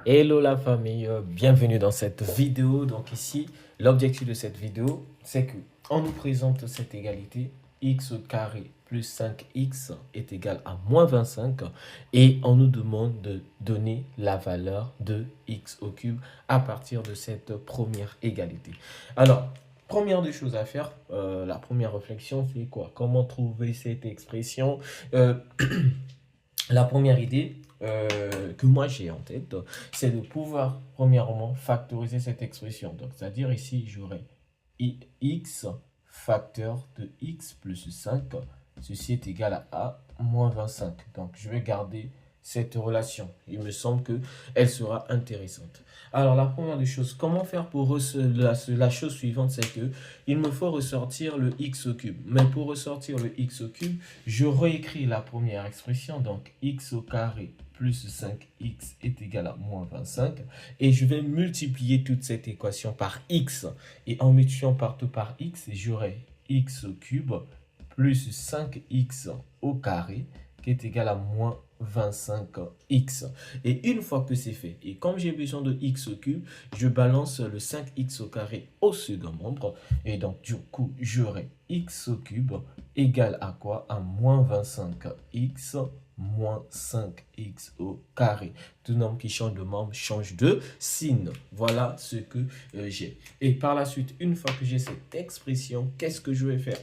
Hello la famille, bienvenue dans cette vidéo. Donc ici, l'objectif de cette vidéo, c'est que on nous présente cette égalité x au carré plus 5x est égal à moins 25 et on nous demande de donner la valeur de x au cube à partir de cette première égalité. Alors, première des choses à faire, la première réflexion, c'est quoi? Comment trouver cette expression? Euh, La première idée que moi j'ai en tête, c'est de pouvoir premièrement factoriser cette expression. Donc, c'est-à-dire ici, j'aurai x facteur de x plus 5. Ceci est égal à moins 25. Donc, je vais garder cette relation. Il me semble qu'elle sera intéressante. Alors, la première des choses, comment faire pour la chose suivante, c'est que il me faut ressortir le x au cube. Mais pour ressortir le x au cube, je réécris la première expression. Donc, x au carré plus 5x est égal à moins 25. Et je vais multiplier toute cette équation par x. Et en multipliant partout par x, j'aurai x au cube plus 5x au carré qui est égal à moins 25x. Et une fois que c'est fait, et comme j'ai besoin de x au cube, je balance le 5x au carré au second membre. Et donc, du coup, j'aurai x au cube égale à quoi? À moins 25x moins 5x au carré. Tout nombre qui change de membre change de signe. Voilà ce que j'ai. Et par la suite, une fois que j'ai cette expression, qu'est-ce que je vais faire?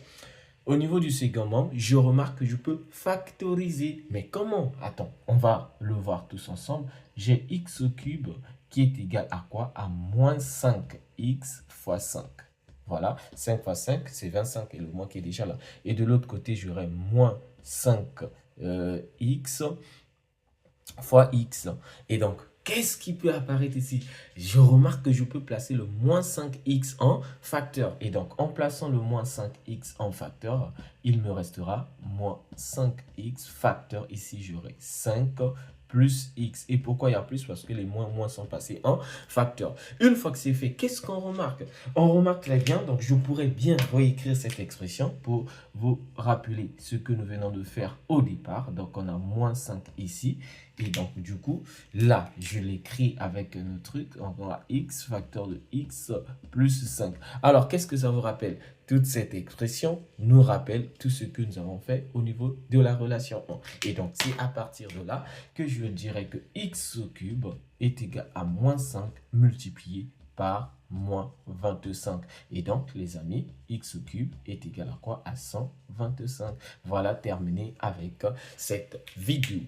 Au niveau du second membre, je remarque que je peux factoriser. Mais comment? Attends, on va le voir tous ensemble. J'ai x au cube qui est égal à quoi? À moins 5x fois 5. Voilà, 5 fois 5, c'est 25 et le moins qui est déjà là. Et de l'autre côté, j'aurai moins 5x fois x. Et donc, qu'est-ce qui peut apparaître ici? Je remarque que je peux placer le moins 5x en facteur. Et donc, en plaçant le moins 5x en facteur, il me restera moins 5x facteur. Ici, j'aurai 5 plus x. Et pourquoi il y a plus? Parce que les moins sont passés en facteur. Une fois que c'est fait, qu'est-ce qu'on remarque? On remarque très bien, donc je pourrais bien réécrire cette expression pour vous rappeler ce que nous venons de faire au départ. Donc, on a moins 5 ici. Et donc, du coup, là, je l'écris avec notre truc. On aura x facteur de x plus 5. Alors, qu'est-ce que ça vous rappelle? Toute cette expression nous rappelle tout ce que nous avons fait au niveau de la relation 1. Et donc, c'est à partir de là que je dirais que x au cube est égal à moins 5 multiplié par moins 25. Et donc, les amis, x au cube est égal à quoi? À 125. Voilà, terminé avec cette vidéo.